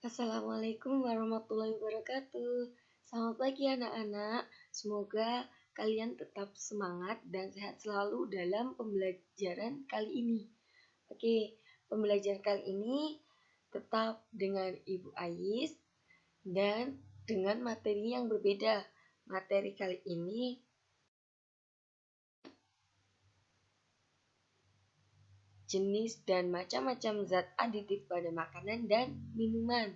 Assalamualaikum warahmatullahi wabarakatuh. Selamat pagi anak-anak. Semoga kalian tetap semangat dan sehat selalu dalam pembelajaran kali ini. Oke, pembelajaran kali ini tetap dengan Ibu Ais dan dengan materi yang berbeda. Materi kali ini jenis dan macam-macam zat aditif pada makanan dan minuman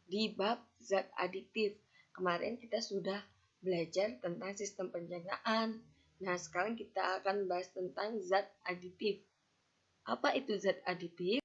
di bab zat aditif. Kemarin kita sudah belajar tentang sistem pencernaan. Nah, sekarang kita akan bahas tentang zat aditif. Apa itu zat aditif?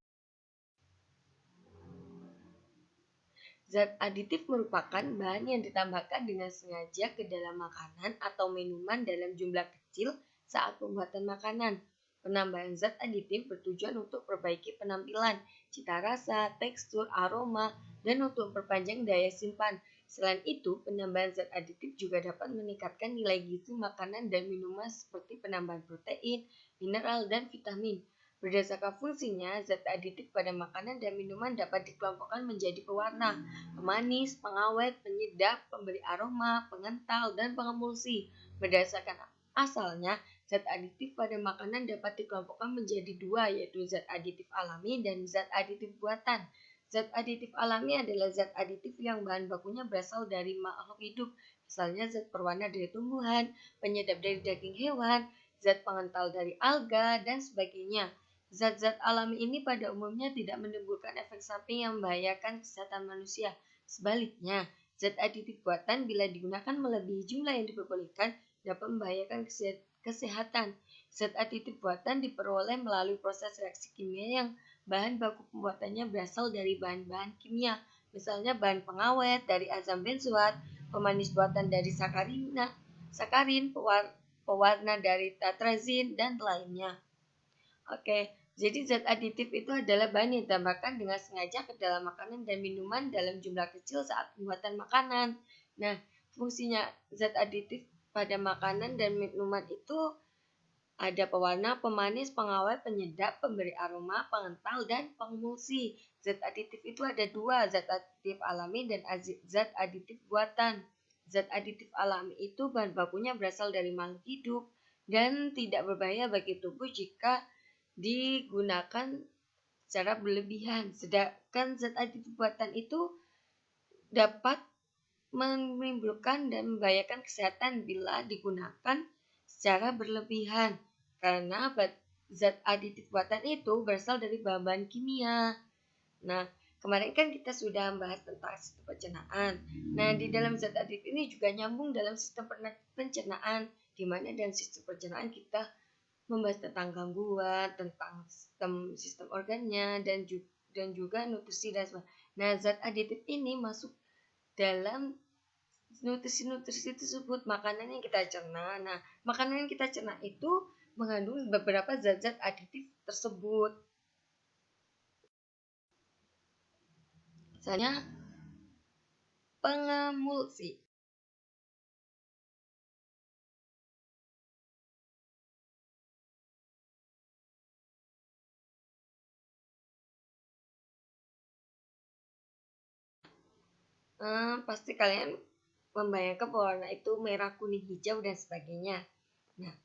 Zat aditif merupakan bahan yang ditambahkan dengan sengaja ke dalam makanan atau minuman dalam jumlah kecil saat pembuatan makanan. Penambahan zat aditif bertujuan untuk perbaiki penampilan, cita rasa, tekstur, aroma, dan untuk memperpanjang daya simpan. Selain itu, penambahan zat aditif juga dapat meningkatkan nilai gizi makanan dan minuman seperti penambahan protein, mineral, dan vitamin. Berdasarkan fungsinya, zat aditif pada makanan dan minuman dapat dikelompokkan menjadi pewarna, pemanis, pengawet, penyedap, pemberi aroma, pengental, dan pengemulsi. Berdasarkan asalnya, zat aditif pada makanan dapat dikelompokkan menjadi dua, yaitu zat aditif alami dan zat aditif buatan. Zat aditif alami adalah zat aditif yang bahan bakunya berasal dari makhluk hidup, misalnya zat perwarna dari tumbuhan, penyedap dari daging hewan, zat pengental dari alga, dan sebagainya. Zat-zat alami ini pada umumnya tidak menimbulkan efek samping yang membahayakan kesehatan manusia. Sebaliknya, zat aditif buatan bila digunakan melebihi jumlah yang diperbolehkan dapat membahayakan kesehatan. Zat aditif buatan diperoleh melalui proses reaksi kimia yang bahan baku pembuatannya berasal dari bahan-bahan kimia, misalnya bahan pengawet dari asam benzoat, pemanis buatan dari sakarin, pewarna dari tetrazin, dan lainnya. Oke, jadi zat aditif itu adalah bahan yang ditambahkan dengan sengaja ke dalam makanan dan minuman dalam jumlah kecil saat pembuatan makanan. Nah, fungsinya zat aditif pada makanan dan minuman itu ada pewarna, pemanis, pengawet, penyedap, pemberi aroma, pengental, dan pengemulsi. Zat aditif itu ada dua, zat aditif alami dan zat aditif buatan. Zat aditif alami itu bahan bakunya berasal dari makhluk hidup dan tidak berbahaya bagi tubuh jika digunakan secara berlebihan. Sedangkan zat aditif buatan itu dapat menimbulkan dan membahayakan kesehatan bila digunakan secara berlebihan. Karena zat aditif buatan itu berasal dari bahan-bahan kimia. Nah, kemarin kan kita sudah membahas tentang sistem pencernaan. Nah, di dalam zat aditif ini juga nyambung dalam sistem pencernaan, di mana dalam sistem pencernaan kita membahas tentang gangguan, tentang sistem organnya, dan juga nutrisi dan sebagainya. Nah, zat aditif ini masuk dalam nutrisi-nutrisi tersebut, makanan yang kita cerna. Nah, makanan yang kita cerna itu mengandung beberapa zat-zat aditif tersebut. Misalnya pengemulsi. Pasti kalian membayangkan pewarna itu merah, kuning, hijau, dan sebagainya. Nah,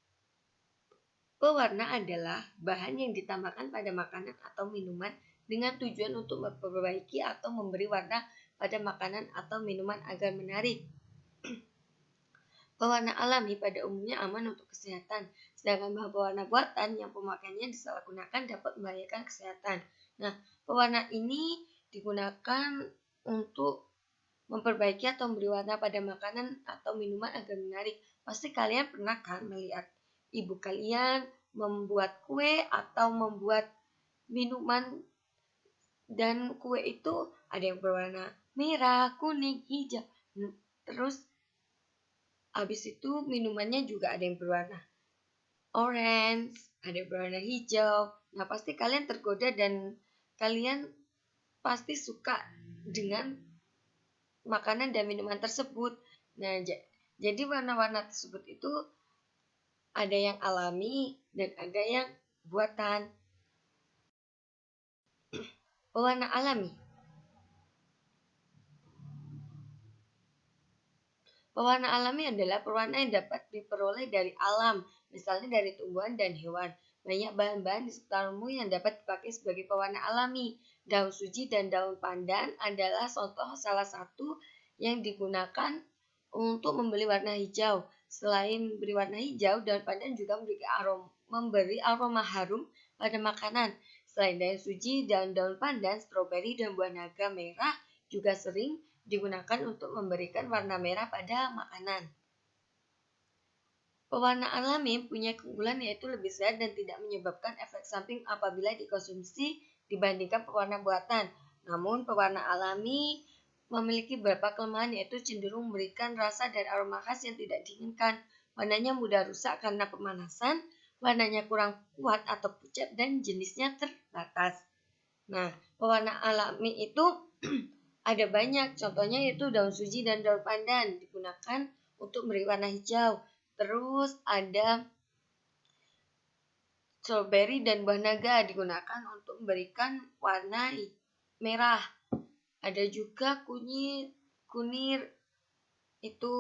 pewarna adalah bahan yang ditambahkan pada makanan atau minuman dengan tujuan untuk memperbaiki atau memberi warna pada makanan atau minuman agar menarik. Pewarna alami pada umumnya aman untuk kesehatan, sedangkan bahan pewarna buatan yang pemakaiannya disalahgunakan dapat membahayakan kesehatan. Nah, pewarna ini digunakan untuk memperbaiki atau memberi warna pada makanan atau minuman agar menarik. Pasti kalian pernah kan melihat ibu kalian membuat kue atau membuat minuman, dan kue itu ada yang berwarna merah, kuning, hijau. Terus habis itu minumannya juga ada yang berwarna orange, ada yang berwarna hijau. Nah, pasti kalian tergoda dan kalian pasti suka dengan makanan dan minuman tersebut. Nah, jadi warna-warna tersebut itu ada yang alami dan ada yang buatan. Pewarna alami Pewarna alami adalah pewarna yang dapat diperoleh dari alam, misalnya dari tumbuhan dan hewan. Banyak bahan-bahan di sekitarmu yang dapat dipakai sebagai pewarna alami. Daun suji dan daun pandan adalah contoh salah satu yang digunakan untuk memberi warna hijau. Selain beri warna hijau, daun pandan juga memberi aroma harum pada makanan. Selain daun suji dan daun pandan, stroberi dan buah naga merah juga sering digunakan untuk memberikan warna merah pada makanan. Pewarna alami punya keunggulan yaitu lebih sehat dan tidak menyebabkan efek samping apabila dikonsumsi dibandingkan pewarna buatan. Namun, pewarna alami memiliki beberapa kelemahan yaitu cenderung memberikan rasa dan aroma khas yang tidak diinginkan. Warnanya mudah rusak karena pemanasan, warnanya kurang kuat atau pucat, dan jenisnya terbatas. Nah, pewarna alami itu ada banyak, contohnya yaitu daun suji dan daun pandan digunakan untuk memberi warna hijau. Terus ada stroberi dan buah naga digunakan untuk memberikan warna merah. Ada juga kunir itu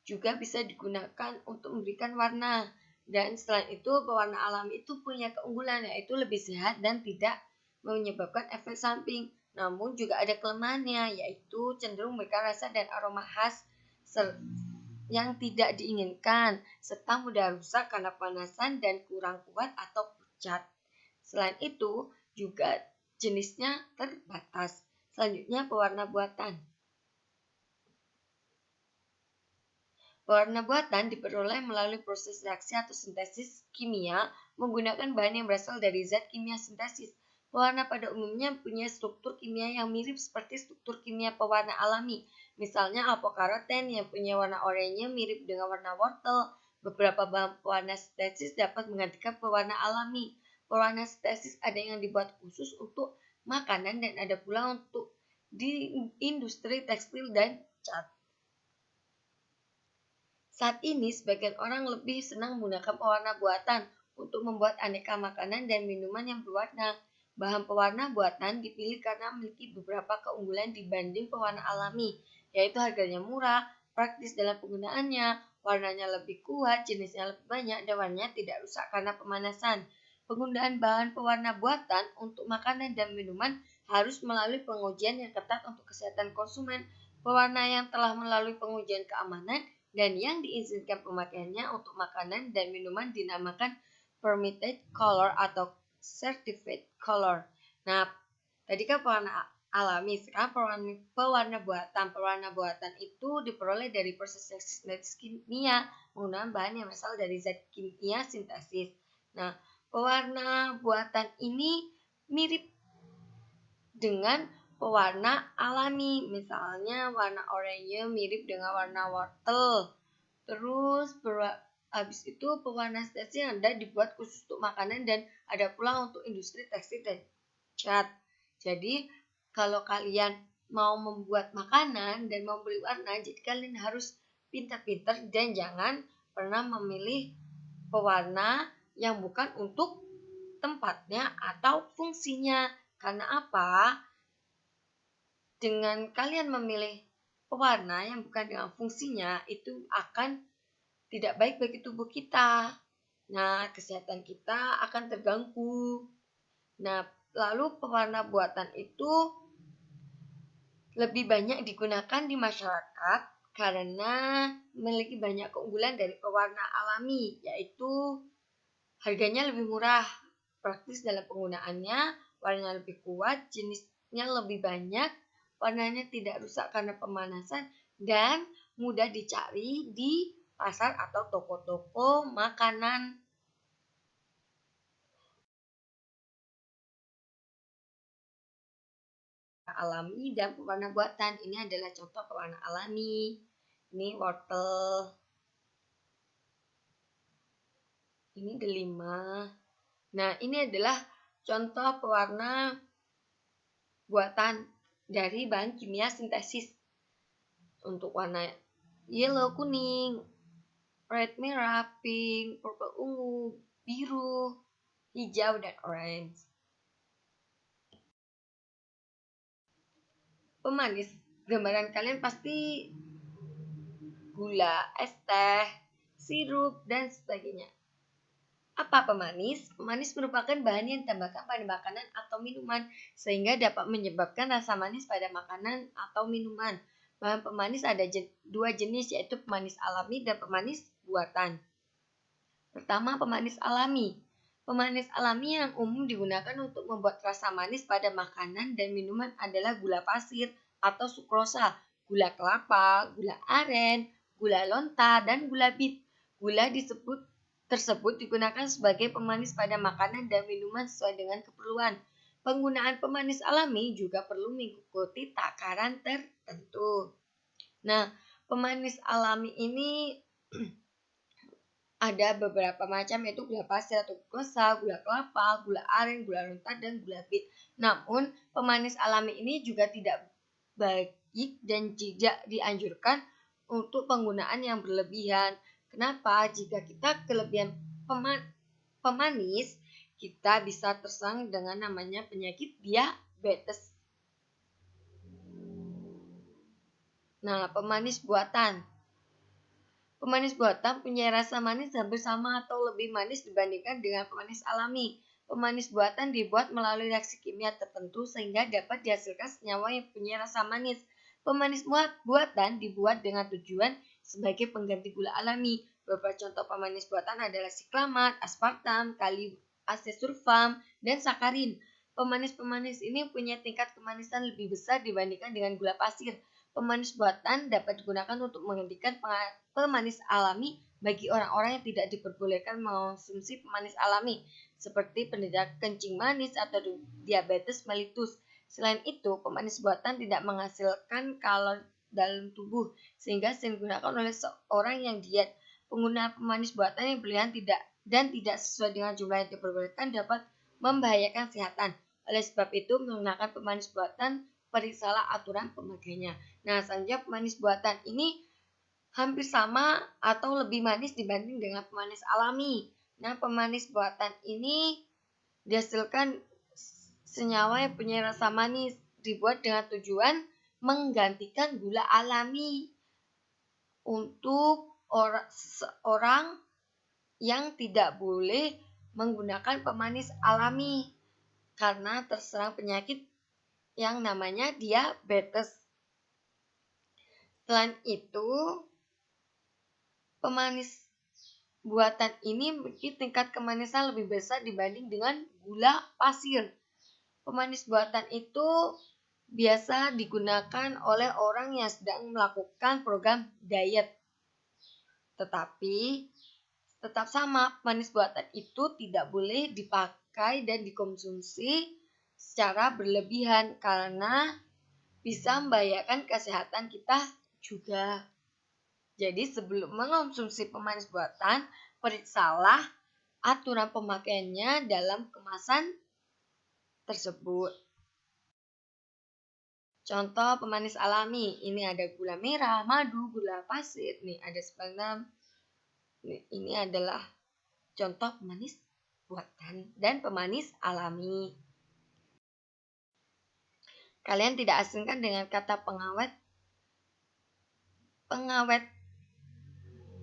juga bisa digunakan untuk memberikan warna. Dan selain itu, pewarna alami itu punya keunggulan yaitu lebih sehat dan tidak menyebabkan efek samping. Namun juga ada kelemahannya yaitu cenderung memberikan rasa dan aroma khas yang tidak diinginkan serta mudah rusak karena pemanasan dan kurang kuat atau pucat. Selain itu juga jenisnya terbatas. Selanjutnya pewarna buatan. Pewarna buatan diperoleh melalui proses reaksi atau sintesis kimia menggunakan bahan yang berasal dari zat kimia sintesis. Pewarna pada umumnya punya struktur kimia yang mirip seperti struktur kimia pewarna alami. Misalnya alpha-karoten yang punya warna oranye mirip dengan warna wortel. Beberapa bahan pewarna sintesis dapat menggantikan pewarna alami. Pewarna sintesis ada yang dibuat khusus untuk makanan dan ada pula untuk di industri tekstil dan cat. Saat ini, sebagian orang lebih senang menggunakan pewarna buatan untuk membuat aneka makanan dan minuman yang berwarna. Bahan pewarna buatan dipilih karena memiliki beberapa keunggulan dibanding pewarna alami, yaitu harganya murah, praktis dalam penggunaannya, warnanya lebih kuat, jenisnya lebih banyak, dan warnanya tidak rusak karena pemanasan. Penggunaan bahan pewarna buatan untuk makanan dan minuman harus melalui pengujian yang ketat untuk kesehatan konsumen. Pewarna yang telah melalui pengujian keamanan dan yang diizinkan pemakaiannya untuk makanan dan minuman dinamakan permitted color atau certified color. Nah, tadi kan pewarna alami, sekarang pewarna buatan. Pewarna buatan itu diperoleh dari proses sintesis kimia menggunakan bahan yang berasal dari zat kimia sintesis. Nah, pewarna buatan ini mirip dengan pewarna alami, misalnya warna oranye mirip dengan warna wortel. Terus habis itu pewarna sintesis yang ada dibuat khusus untuk makanan dan ada pula untuk industri tekstil dan cat. Jadi kalau kalian mau membuat makanan dan mau beli warna, jadi kalian harus pintar-pintar dan jangan pernah memilih pewarna yang bukan untuk tempatnya atau fungsinya. Karena apa? Dengan kalian memilih pewarna yang bukan dengan fungsinya, itu akan tidak baik bagi tubuh kita. Nah, kesehatan kita akan terganggu. Nah, lalu pewarna buatan itu lebih banyak digunakan di masyarakat karena memiliki banyak keunggulan dari pewarna alami, yaitu harganya lebih murah, praktis dalam penggunaannya, warnanya lebih kuat, jenisnya lebih banyak, warnanya tidak rusak karena pemanasan, dan mudah dicari di pasar atau toko-toko makanan. Alami dan pewarna buatan. Ini adalah contoh pewarna alami. Ini wortel. Ini delima. Nah, ini adalah contoh pewarna buatan dari bahan kimia sintesis. Untuk warna yellow kuning, red merah, pink, purple ungu, biru, hijau, dan orange. Pemanis, gambaran kalian pasti gula, es teh, sirup, dan sebagainya. Apa pemanis? Pemanis merupakan bahan yang ditambahkan pada makanan atau minuman sehingga dapat menyebabkan rasa manis pada makanan atau minuman. Bahan pemanis ada dua jenis, yaitu pemanis alami dan pemanis buatan. Pertama, pemanis alami. Pemanis alami yang umum digunakan untuk membuat rasa manis pada makanan dan minuman adalah gula pasir atau sukrosa, gula kelapa, gula aren, gula lontar, dan gula bit. Gula tersebut digunakan sebagai pemanis pada makanan dan minuman sesuai dengan keperluan. Penggunaan pemanis alami juga perlu mengikuti takaran tertentu. Nah, pemanis alami ini ada beberapa macam, yaitu gula pasir atau glukosa, gula kelapa, gula aren, gula lontar, dan gula bit. Namun, pemanis alami ini juga tidak baik dan tidak dianjurkan untuk penggunaan yang berlebihan. Kenapa? Jika kita kelebihan pemanis, kita bisa terserang dengan namanya penyakit diabetes. Nah, pemanis buatan. Pemanis buatan punya rasa manis hampir sama atau lebih manis dibandingkan dengan pemanis alami. Pemanis buatan dibuat melalui reaksi kimia tertentu sehingga dapat dihasilkan senyawa yang punya rasa manis. Pemanis buatan dibuat dengan tujuan sebagai pengganti gula alami. Beberapa contoh pemanis buatan adalah siklamat, aspartam, kalium asesulfam, dan sakarin. Pemanis-pemanis ini punya tingkat kemanisan lebih besar dibandingkan dengan gula pasir. Pemanis buatan dapat digunakan untuk menggantikan pemanis alami bagi orang-orang yang tidak diperbolehkan mengonsumsi pemanis alami, seperti penderita kencing manis atau diabetes mellitus. Selain itu, pemanis buatan tidak menghasilkan kalori dalam tubuh, sehingga sering digunakan oleh seorang yang diet. Penggunaan pemanis buatan yang berlebihan tidak sesuai dengan jumlah yang diperbolehkan dapat membahayakan kesehatan. Oleh sebab itu, menggunakan pemanis buatan periksalah aturan pemakaiannya. Nah, selanjutnya pemanis buatan ini hampir sama atau lebih manis dibanding dengan pemanis alami. Nah, pemanis buatan ini dihasilkan senyawa yang punya rasa manis, dibuat dengan tujuan menggantikan gula alami untuk seorang yang tidak boleh menggunakan pemanis alami karena terserang penyakit yang namanya diabetes. Selain itu, pemanis buatan ini memiliki tingkat kemanisan lebih besar dibanding dengan gula pasir. Pemanis buatan itu biasa digunakan oleh orang yang sedang melakukan program diet. Tetapi tetap sama, pemanis buatan itu tidak boleh dipakai dan dikonsumsi secara berlebihan karena bisa membahayakan kesehatan kita juga. Jadi sebelum mengonsumsi pemanis buatan, periksalah aturan pemakaiannya dalam kemasan tersebut. Contoh pemanis alami, ini ada gula merah, madu, gula pasir, nih ada aspartam. Ini adalah contoh pemanis buatan dan pemanis alami. Kalian tidak asingkan dengan kata pengawet. Pengawet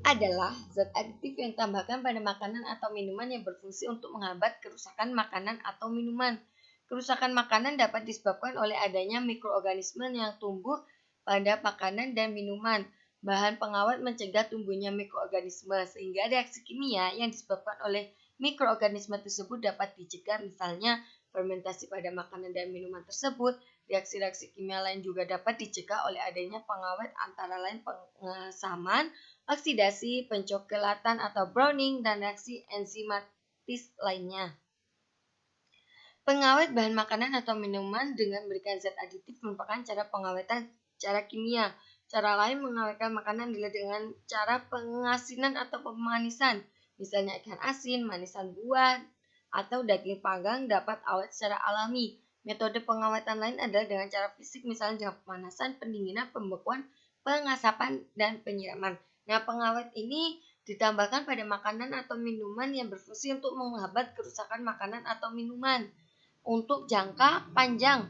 adalah zat aditif yang ditambahkan pada makanan atau minuman yang berfungsi untuk menghambat kerusakan makanan atau minuman. Kerusakan makanan dapat disebabkan oleh adanya mikroorganisme yang tumbuh pada makanan dan minuman. Bahan pengawet mencegah tumbuhnya mikroorganisme sehingga reaksi kimia yang disebabkan oleh mikroorganisme tersebut dapat dicegah, misalnya fermentasi pada makanan dan minuman tersebut. Reaksi-reaksi kimia lain juga dapat dicegah oleh adanya pengawet, antara lain pengesaman, oksidasi, pencoklatan atau browning, dan reaksi enzimatis lainnya. Pengawet bahan makanan atau minuman dengan memberikan zat aditif merupakan cara pengawetan secara kimia. Cara lain mengawetkan makanan adalah dengan cara pengasinan atau pemanisan. Misalnya ikan asin, manisan buah, atau daging panggang dapat awet secara alami. Metode pengawetan lain adalah dengan cara fisik, misalnya dengan pemanasan, pendinginan, pembekuan, pengasapan, dan penyiraman. Nah, pengawet ini ditambahkan pada makanan atau minuman yang berfungsi untuk menghambat kerusakan makanan atau minuman untuk jangka panjang.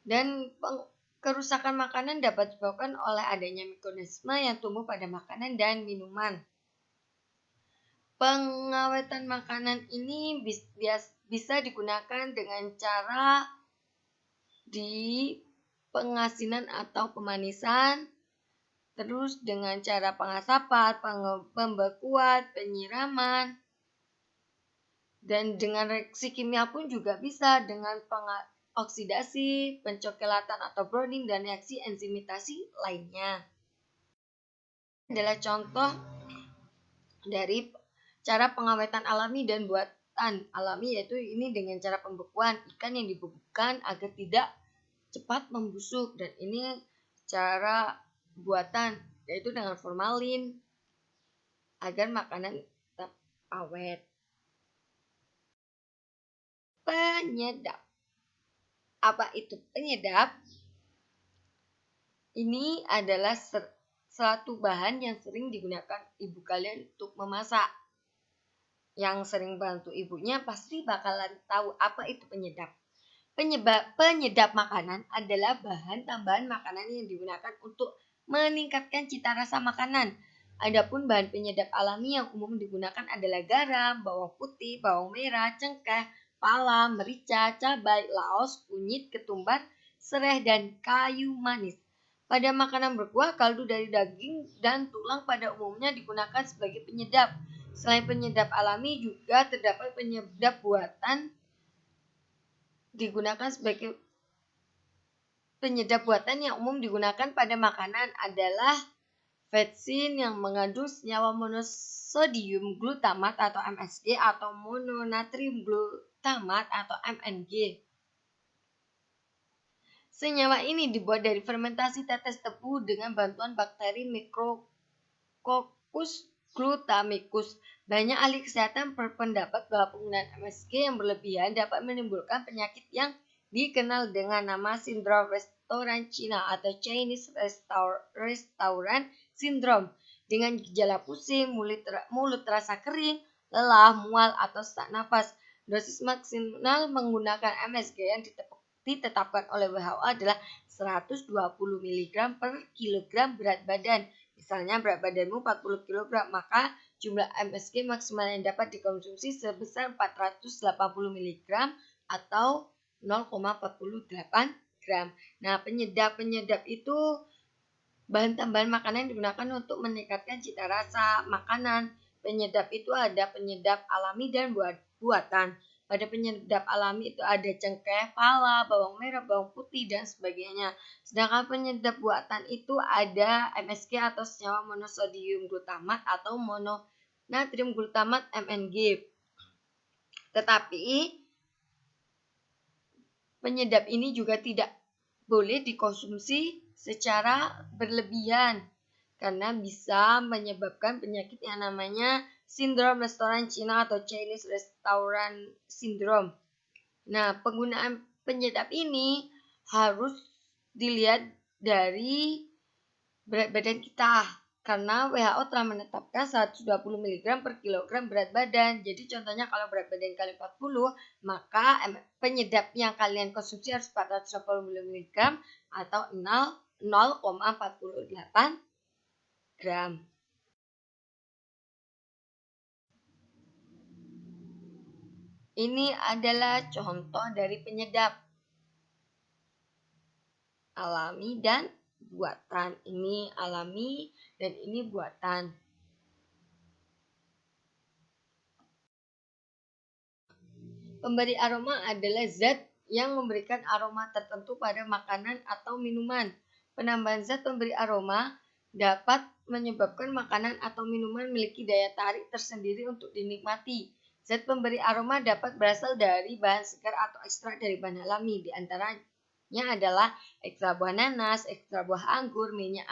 Dan Kerusakan makanan dapat disebabkan oleh adanya mikroorganisme yang tumbuh pada makanan dan minuman. Pengawetan makanan ini bisa digunakan dengan cara di pengasinan atau pemanisan, terus dengan cara pengasapan, pembekuan, penyiraman, dan dengan reaksi kimia pun juga bisa dengan oksidasi, pencokelatan atau browning, dan reaksi enzimitasi lainnya. Adalah contoh dari cara pengawetan alami dan buatan alami, yaitu ini dengan cara pembekuan ikan yang dibekukan agar tidak cepat membusuk, dan ini cara buatan yaitu dengan formalin agar makanan tetap awet. Penyedap. Apa itu penyedap? Ini adalah suatu bahan yang sering digunakan ibu kalian untuk memasak. Yang sering bantu ibunya pasti bakalan tahu apa itu penyedap. Penyedap makanan adalah bahan tambahan makanan yang digunakan untuk meningkatkan cita rasa makanan. Adapun bahan penyedap alami yang umum digunakan adalah garam, bawang putih, bawang merah, cengkeh, pala, merica, cabai, laos, kunyit, ketumbar, serai, dan kayu manis. Pada makanan berkuah, kaldu dari daging dan tulang pada umumnya digunakan sebagai penyedap. Selain penyedap alami, juga terdapat penyedap buatan digunakan sebagai penyedap buatan yang umum digunakan pada makanan adalah vetsin yang mengandung senyawa monosodium glutamat atau MSG atau mononatrium glutamat atau MNG. Senyawa ini dibuat dari fermentasi tetes tebu dengan bantuan bakteri Micrococcus glutamicus. Banyak ahli kesehatan berpendapat bahwa penggunaan MSG yang berlebihan dapat menimbulkan penyakit yang dikenal dengan nama sindrom restoran Cina atau Chinese Restaurant Syndrome, dengan gejala pusing, mulut terasa kering, lelah, mual, atau sesak napas. Dosis maksimal menggunakan MSG yang ditetapkan oleh WHO adalah 120 mg per kilogram berat badan. Misalnya berat badanmu 40 kg, maka jumlah MSG maksimal yang dapat dikonsumsi sebesar 480 mg atau 0,48 gram. Nah, penyedap itu bahan tambahan makanan yang digunakan untuk meningkatkan cita rasa makanan. Penyedap itu ada penyedap alami dan buatan. Pada penyedap alami itu ada cengkeh, pala, bawang merah, bawang putih, dan sebagainya. Sedangkan penyedap buatan itu ada MSG atau senyawa monosodium glutamat atau mononatrium glutamat MNG. Tetapi penyedap ini juga tidak boleh dikonsumsi secara berlebihan karena bisa menyebabkan penyakit yang namanya sindrom restoran Cina atau Chinese Restaurant Syndrome. Nah, penggunaan penyedap ini harus dilihat dari berat badan kita, karena WHO telah menetapkan 120 mg per kilogram berat badan. Jadi contohnya kalau berat badan kalian 40, maka penyedap yang kalian konsumsi harus 480 mg atau 0,48 gram. Ini adalah contoh dari penyedap alami dan buatan. Ini alami dan ini buatan. Pemberi aroma adalah zat yang memberikan aroma tertentu pada makanan atau minuman. Penambahan zat pemberi aroma dapat menyebabkan makanan atau minuman memiliki daya tarik tersendiri untuk dinikmati. Zat pemberi aroma dapat berasal dari bahan segar atau ekstrak dari bahan alami. Di antaranya adalah ekstrak buah nanas, ekstrak buah anggur, minyak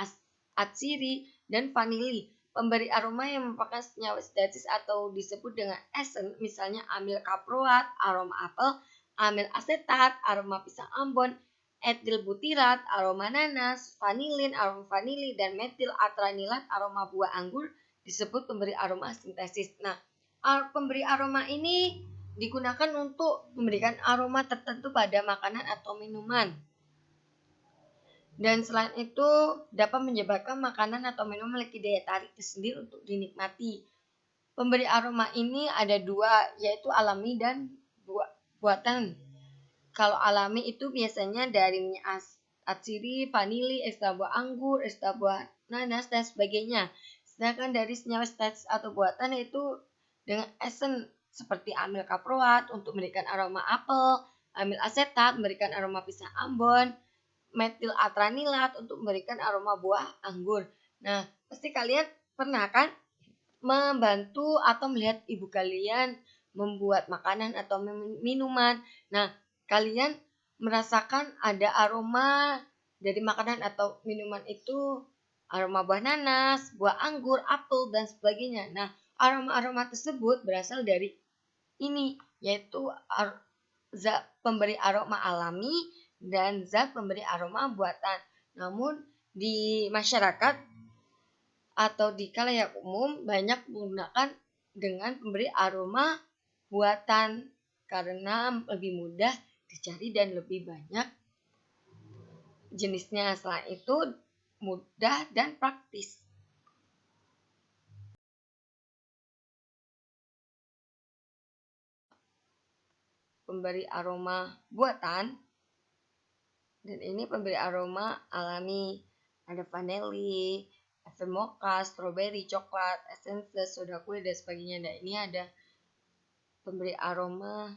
atsiri, dan vanili. Pemberi aroma yang merupakan senyawa sintetis atau disebut dengan esen, misalnya amil kaproat, aroma apel, amil asetat, aroma pisang ambon, etil butirat, aroma nanas, vanilin, aroma vanili, dan metil atranilat, aroma buah anggur, disebut pemberi aroma sintesis. Nah, pemberi aroma ini digunakan untuk memberikan aroma tertentu pada makanan atau minuman. Dan selain itu dapat menyebabkan makanan atau minum memiliki daya tarik tersendiri untuk dinikmati. Pemberi aroma ini ada dua, yaitu alami dan buatan. Kalau alami itu biasanya dari minyak atsiri, vanili, ekstrak buah anggur, ekstrak buah nanas, dan sebagainya. Sedangkan dari senyawa sintetis atau buatan yaitu dengan esen seperti amil kaproat untuk memberikan aroma apel, amil asetat memberikan aroma pisang ambon, metil atranilat untuk memberikan aroma buah anggur. Nah, pasti kalian pernah kan membantu atau melihat ibu kalian membuat makanan atau minuman. Nah, kalian merasakan ada aroma dari makanan atau minuman itu, aroma buah nanas, buah anggur, apel, dan sebagainya. Nah, aroma-aroma tersebut berasal dari ini, yaitu zat pemberi aroma alami dan zat pemberi aroma buatan. Namun di masyarakat atau di khalayak umum banyak menggunakan dengan pemberi aroma buatan karena lebih mudah dicari dan lebih banyak jenisnya. Selain itu mudah dan praktis. Pemberi aroma buatan, dan ini pemberi aroma alami, ada vanili, esen mocha, strawberry, coklat, essence, soda kue, dan sebagainya. Dan ini ada pemberi aroma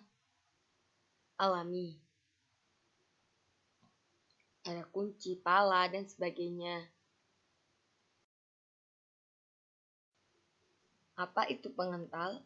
alami, ada kunci, pala, dan sebagainya. Apa itu pengental?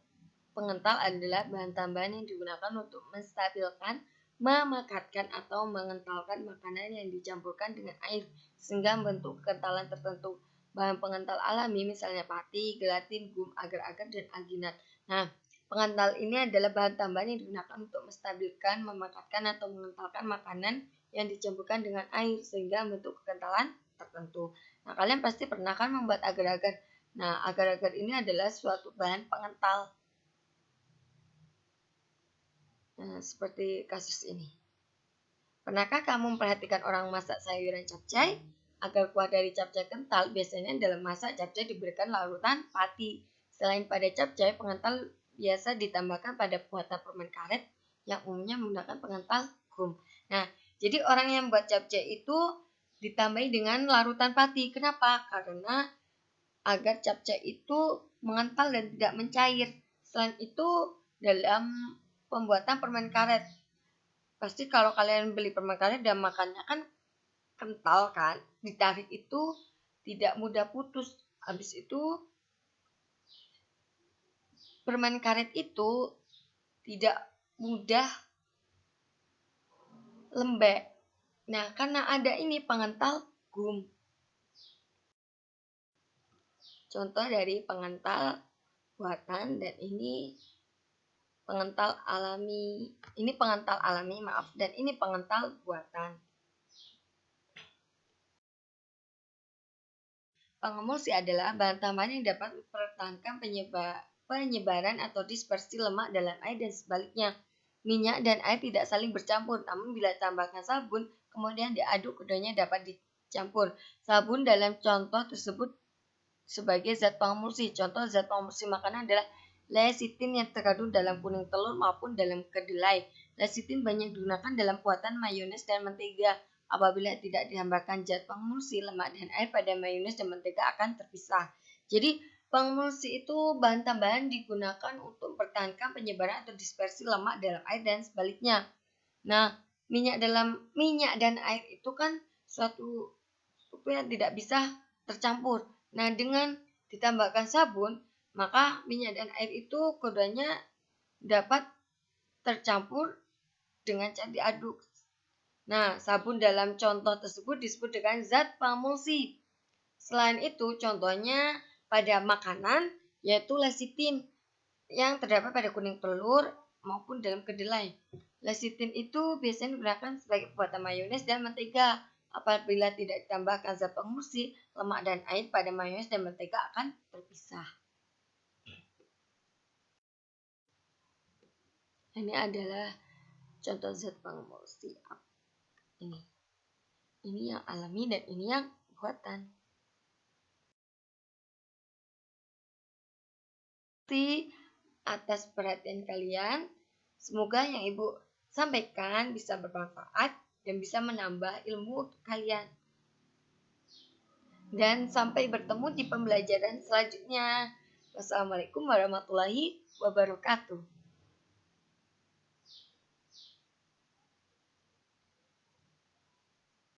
Pengental adalah bahan tambahan yang digunakan untuk menstabilkan, memekatkan, atau mengentalkan makanan yang dicampurkan dengan air sehingga membentuk kekentalan tertentu. Bahan pengental alami misalnya pati, gelatin, gum, agar-agar, dan alginat. Nah, pengental ini adalah bahan tambahan yang digunakan untuk menstabilkan, memekatkan, atau mengentalkan makanan yang dicampurkan dengan air sehingga membentuk kekentalan tertentu. Nah, kalian pasti pernah kan membuat agar-agar. Nah, agar-agar ini adalah suatu bahan pengental. Nah, seperti kasus ini. Pernahkah kamu memperhatikan orang masak sayuran capcay? Agar kuah dari capcay kental, biasanya dalam masak capcay diberikan larutan pati. Selain pada capcay, pengental biasa ditambahkan pada buatan permen karet yang umumnya menggunakan pengental gum. Nah, jadi orang yang buat capcay itu ditambahi dengan larutan pati. Kenapa? Karena agar capcay itu mengental dan tidak mencair. Selain itu, dalam pembuatan permen karet, pasti kalau kalian beli permen karet dan makannya kan kental kan, ditarik itu tidak mudah putus. Habis itu permen karet itu tidak mudah lembek. Nah, karena ada ini pengental gum. Contoh dari pengental buatan, dan ini pengental alami. Ini pengental alami, maaf, dan ini pengental buatan. Pengemulsi adalah bahan tambahan yang dapat mempertahankan penyebaran atau dispersi lemak dalam air dan sebaliknya. Minyak dan air tidak saling bercampur, namun bila tambahkan sabun, kemudian diaduk, keduanya dapat dicampur. Sabun dalam contoh tersebut sebagai zat pengemulsi. Contoh zat pengemulsi makanan adalah lecithin yang terkandung dalam kuning telur maupun dalam kedelai. Lecithin banyak digunakan dalam buatan mayones dan mentega. Apabila tidak ditambahkan zat pengemulsi, lemak dan air pada mayones dan mentega akan terpisah. Jadi, pengemulsi itu bahan tambahan digunakan untuk mempertahankan penyebaran atau dispersi lemak dalam air dan sebaliknya. Nah, minyak dan air itu kan suatu yang tidak bisa tercampur. Nah, dengan ditambahkan sabun, maka minyak dan air itu keduanya dapat tercampur dengan cara diaduk. Nah, sabun dalam contoh tersebut disebut dengan zat pengemulsi. Selain itu, contohnya pada makanan yaitu lecithin yang terdapat pada kuning telur maupun dalam kedelai. Lecithin itu biasanya digunakan sebagai pembuatan mayones dan mentega. Apabila tidak ditambahkan zat pengungsi, lemak dan air pada mayones dan mentega akan terpisah. Ini adalah contoh zat pengemulsi. Ini. Ini yang alami dan ini yang buatan. Terima kasih atas perhatian kalian. Semoga yang Ibu sampaikan bisa bermanfaat dan bisa menambah ilmu untuk kalian. Dan sampai bertemu di pembelajaran selanjutnya. Wassalamualaikum warahmatullahi wabarakatuh.